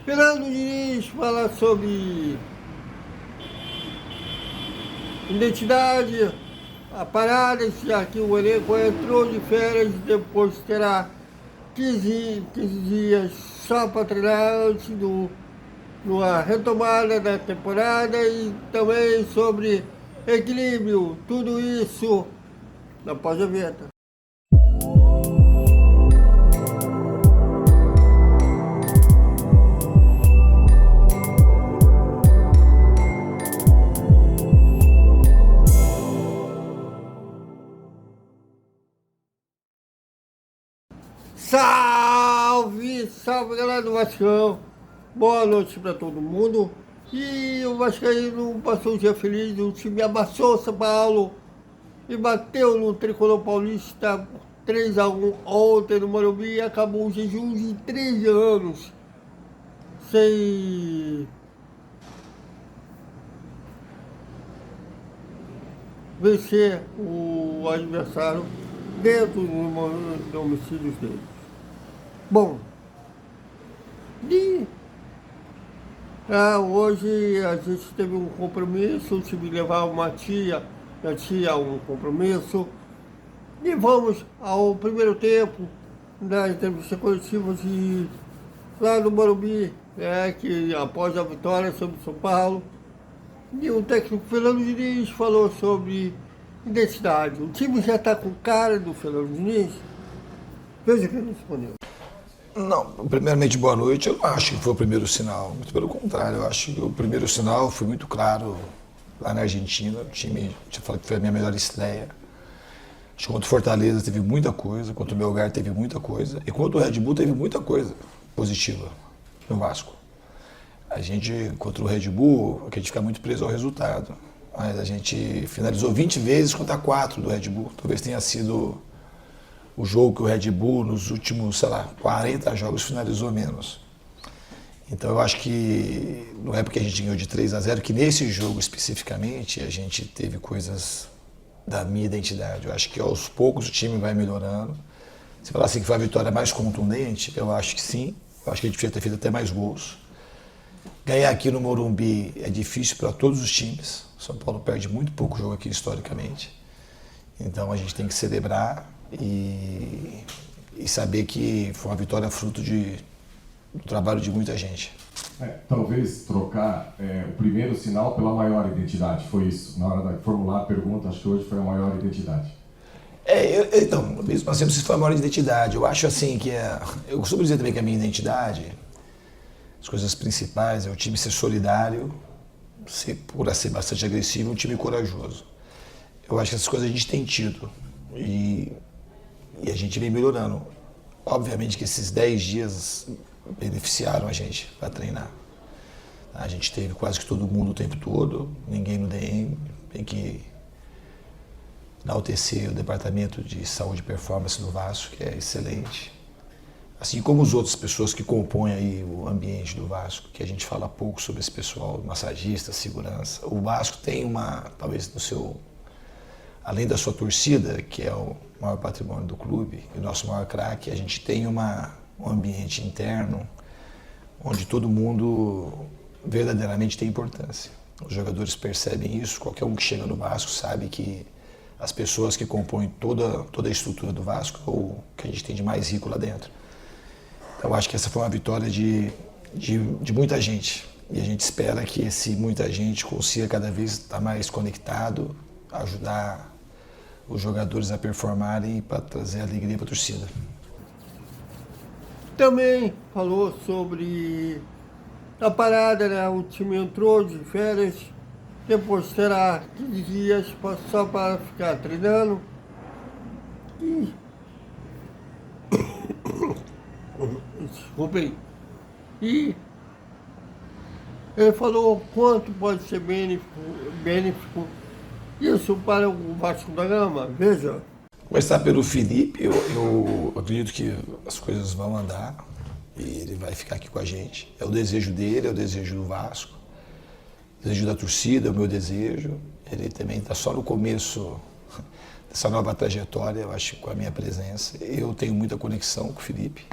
Fernando Diniz fala sobre identidade, a parada, já que o elenco entrou de férias, depois terá 15 dias só para treinar antes da retomada da temporada e também sobre equilíbrio, tudo isso após a vinheta. Salve, salve galera do Vascão, boa noite para todo mundo. E o Vascaíno passou um dia feliz, o time amassou São Paulo e bateu no Tricolor Paulista 3-1 ontem no Morumbi e acabou um jejum de 3 anos sem vencer o adversário dentro dos domicílios dele. Bom, hoje a gente teve um compromisso, tive que levar uma tia um compromisso. E vamos ao primeiro tempo da entrevista coletiva lá no Morumbi, que após a vitória sobre São Paulo. E o técnico Fernando Diniz falou sobre identidade. O time já está com cara do Fernando Diniz? Veja que ele respondeu. Não, primeiramente, boa noite. Eu não acho que foi o primeiro sinal, muito pelo contrário. Eu acho que o primeiro sinal foi muito claro lá na Argentina. O time, já falei que foi a minha melhor estreia. Acho que contra o Fortaleza teve muita coisa, contra o Melgar teve muita coisa, e contra o Red Bull teve muita coisa positiva no Vasco. A gente, contra o Red Bull, a gente fica muito preso ao resultado, mas a gente finalizou 20 vezes contra 4 do Red Bull. Talvez tenha sido o jogo que o Red Bull, nos últimos, 40 jogos, finalizou menos. Então eu acho que não é porque a gente ganhou de 3-0, que nesse jogo especificamente a gente teve coisas da minha identidade. Eu acho que aos poucos o time vai melhorando. Se falar assim que foi a vitória mais contundente, eu acho que sim. Eu acho que a gente podia ter feito até mais gols. Ganhar aqui no Morumbi é difícil para todos os times. São Paulo perde muito pouco jogo aqui historicamente. Então a gente tem que celebrar e saber que foi uma vitória fruto do trabalho de muita gente. Talvez trocar o primeiro sinal pela maior identidade, foi isso? Na hora de formular a pergunta, acho que hoje foi a maior identidade. Então, mesmo assim, se for a maior identidade, eu acho assim que eu costumo dizer também que a minha identidade, as coisas principais é o time ser solidário, por ser bastante agressivo, um time corajoso. Eu acho que essas coisas a gente tem tido e a gente vem melhorando. Obviamente que esses 10 dias beneficiaram a gente para treinar. A gente teve quase que todo mundo o tempo todo, ninguém no DM, tem que enaltecer o Departamento de Saúde e Performance do Vasco, que é excelente. Assim como as outras pessoas que compõem aí o ambiente do Vasco, que a gente fala pouco sobre esse pessoal, massagista, segurança. O Vasco tem talvez além da sua torcida, que é o maior patrimônio do clube, e o nosso maior craque, a gente tem um ambiente interno onde todo mundo verdadeiramente tem importância. Os jogadores percebem isso, qualquer um que chega no Vasco sabe que as pessoas que compõem toda a estrutura do Vasco é o que a gente tem de mais rico lá dentro. Então acho que essa foi uma vitória de muita gente e a gente espera que muita gente consiga cada vez estar mais conectado, ajudar os jogadores a performarem para trazer alegria para a torcida. Também falou sobre a parada, né? O time entrou de férias, depois terá 15 dias só para ficar treinando. Desculpem. E ele falou quanto pode ser benéfico isso para o Vasco da Gama. Veja. Começar pelo Felipe, eu acredito que as coisas vão andar e ele vai ficar aqui com a gente. É o desejo dele, é o desejo do Vasco, o desejo da torcida, é o meu desejo. Ele também está só no começo dessa nova trajetória, eu acho, com a minha presença. Eu tenho muita conexão com o Felipe.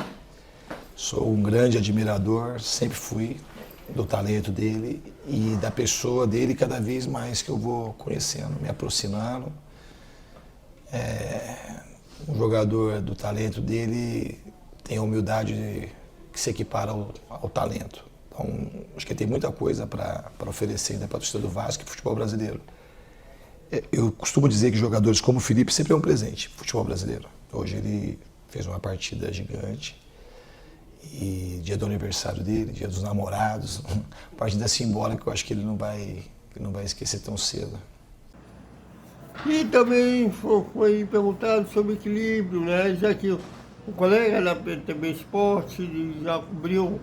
Sou um grande admirador, sempre fui, do talento dele e da pessoa dele cada vez mais que eu vou conhecendo, me aproximando. Um jogador do talento dele tem a humildade que se equipara ao talento. Então, acho que ele tem muita coisa para oferecer ainda para a torcida do Vasco e futebol brasileiro. Eu costumo dizer que jogadores como o Felipe sempre é um presente pro futebol brasileiro. Hoje ele fez uma partida gigante. E dia do aniversário dele, dia dos namorados, partida simbólica que eu acho que ele não vai esquecer tão cedo. E também foi perguntado sobre equilíbrio, né? Já que o colega da PTB Esporte já cobriu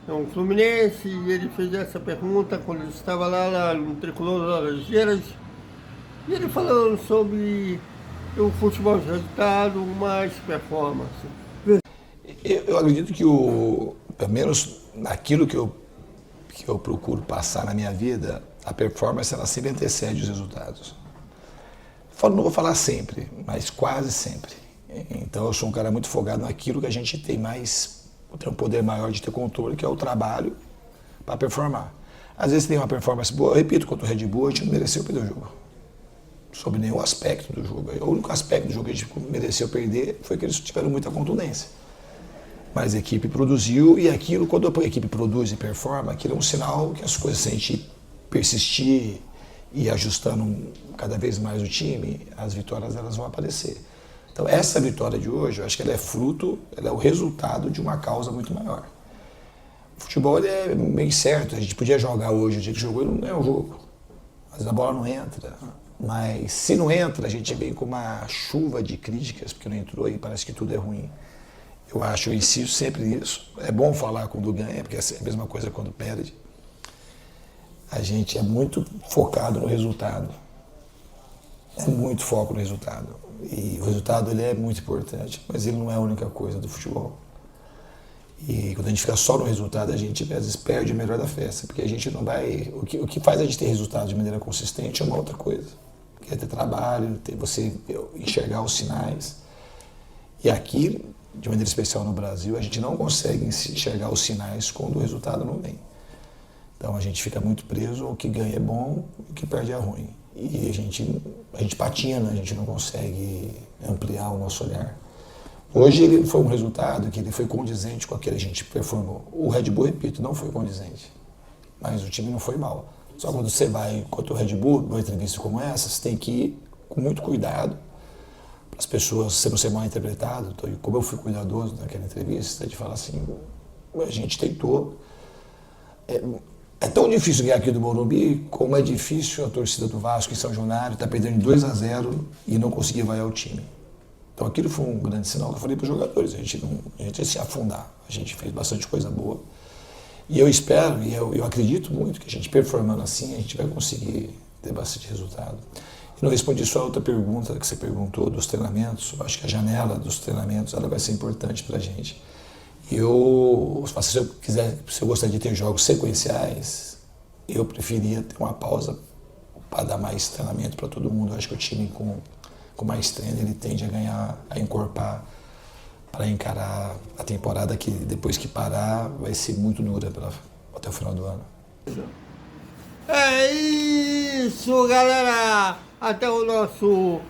o Fluminense e ele fez essa pergunta quando ele estava lá no Tricolor das Laranjeiras. E ele falando sobre o futebol de resultado, mais performance. Eu acredito que, pelo menos naquilo que eu procuro passar na minha vida, a performance ela sempre antecede os resultados. Não vou falar sempre, mas quase sempre. Então eu sou um cara muito focado naquilo que a gente tem um poder maior de ter controle, que é o trabalho para performar. Às vezes tem uma performance boa, eu repito, contra o Red Bull, a gente não mereceu perder o jogo. Sobre nenhum aspecto do jogo. O único aspecto do jogo que a gente mereceu perder foi que eles tiveram muita contundência. Mas a equipe produziu e aquilo, quando a equipe produz e performa, aquilo é um sinal que as coisas, se a gente persistir e ajustando cada vez mais o time, as vitórias elas vão aparecer. Então essa vitória de hoje, eu acho que ela é o resultado de uma causa muito maior. O futebol ele é meio certo, a gente podia jogar hoje, o dia que jogou ele não é um jogo, mas a bola não entra. Mas se não entra, a gente vem com uma chuva de críticas, porque não entrou e parece que tudo é ruim. Eu insisto sempre nisso. É bom falar quando ganha, porque é a mesma coisa quando perde. A gente é muito focado no resultado. É muito foco no resultado. E o resultado ele é muito importante, mas ele não é a única coisa do futebol. E quando a gente fica só no resultado, a gente às vezes perde o melhor da festa, porque a gente não vai... O que faz a gente ter resultado de maneira consistente é uma outra coisa. Que é ter trabalho, você enxergar os sinais. E aqui, de maneira especial no Brasil, a gente não consegue enxergar os sinais quando o resultado não vem. Então a gente fica muito preso, o que ganha é bom, o que perde é ruim. E a gente patina, a gente não consegue ampliar o nosso olhar. Hoje ele foi um resultado que ele foi condizente com aquele que a gente performou. O Red Bull, repito, não foi condizente, mas o time não foi mal. Só quando você vai contra o Red Bull, numa entrevista como essa, você tem que ir com muito cuidado para as pessoas você não ser mal interpretado. Então, como eu fui cuidadoso naquela entrevista, de falar assim, a gente tentou. É tão difícil ganhar aqui do Morumbi, como é difícil a torcida do Vasco em São Januário estar perdendo 2-0 e não conseguir vaiar o time. Então aquilo foi um grande sinal que eu falei para os jogadores, a gente ia se afundar, a gente fez bastante coisa boa. E eu espero, e eu acredito muito que a gente performando assim, a gente vai conseguir ter bastante resultado. E não respondi só a outra pergunta que você perguntou dos treinamentos, eu acho que a janela dos treinamentos ela vai ser importante para a gente. Se eu gostaria de ter jogos sequenciais, eu preferia ter uma pausa para dar mais treinamento para todo mundo. Eu acho que o time com mais treino ele tende a ganhar, a encorpar para encarar a temporada que depois que parar vai ser muito dura até o final do ano. É isso, galera! Até o nosso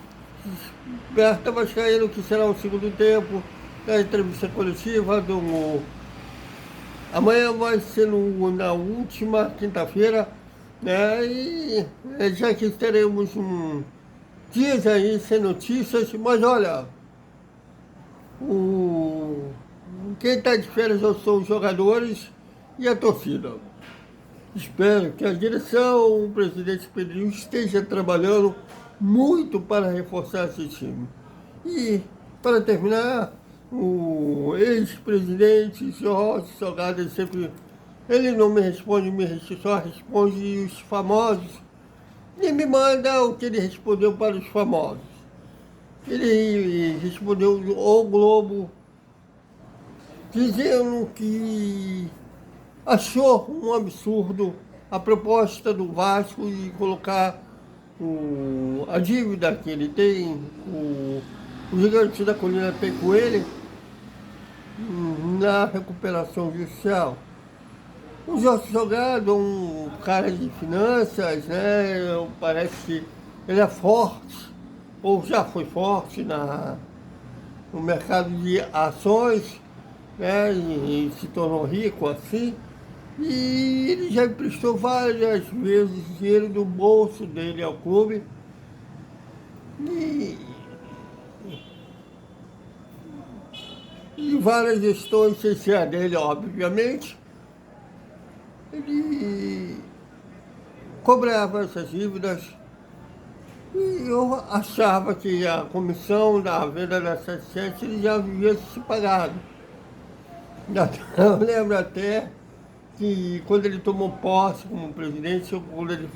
Berta Vascaíno, que será o segundo tempo da entrevista coletiva amanhã vai ser na última quinta-feira, né? E já que teremos dias aí sem notícias, mas olha, quem está de férias são os jogadores e a torcida. Espero que a direção, o presidente Pedrinho esteja trabalhando muito para reforçar esse time. E, para terminar, o ex-presidente Jorge Salgado, ele não me responde, só responde os famosos e me manda o que ele respondeu para os famosos. Ele respondeu ao Globo dizendo que achou um absurdo a proposta do Vasco de colocar a dívida que ele tem, o Gigante da Colina tem com ele, na recuperação judicial. O Jorge Salgado, um cara de finanças, né? Parece que ele é forte, ou já foi forte no mercado de ações, né? E se tornou rico assim. E ele já emprestou várias vezes dinheiro do bolso dele ao clube. E várias gestões, sem ser a dele, obviamente, ele cobrava essas dívidas. E eu achava que a comissão da venda da 77 ele já havia se pagado. Eu lembro até que quando ele tomou posse como presidente, quando ele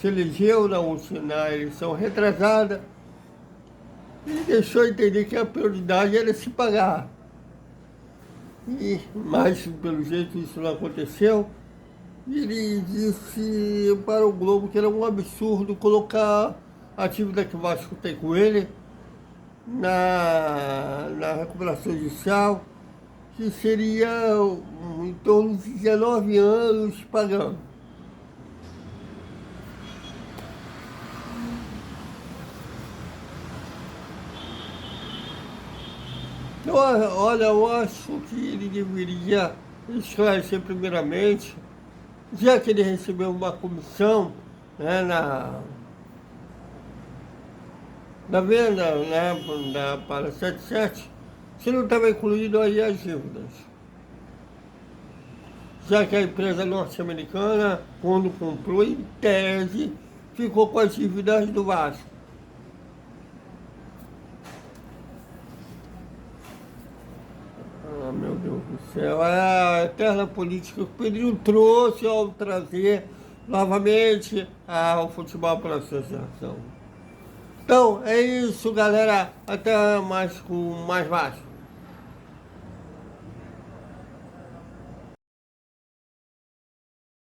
se elegeu na eleição retrasada, ele deixou entender que a prioridade era se pagar. Mas, pelo jeito, isso não aconteceu. E ele disse para o Globo que era um absurdo colocar a dívida que o Vasco tem com ele na recuperação judicial, que seria em torno de 19 anos pagando. Então, olha, eu acho que ele deveria esclarecer primeiramente, já que ele recebeu uma comissão, né, na venda, né, para 77, se não estava incluído aí as dívidas. Já que a empresa norte-americana, quando comprou, em tese, ficou com as dívidas do Vasco. Ah, meu Deus do céu, é a eterna política que o Pedrinho trouxe ao trazer novamente o futebol para a associação. Então, é isso, galera. Até mais com mais Vasco.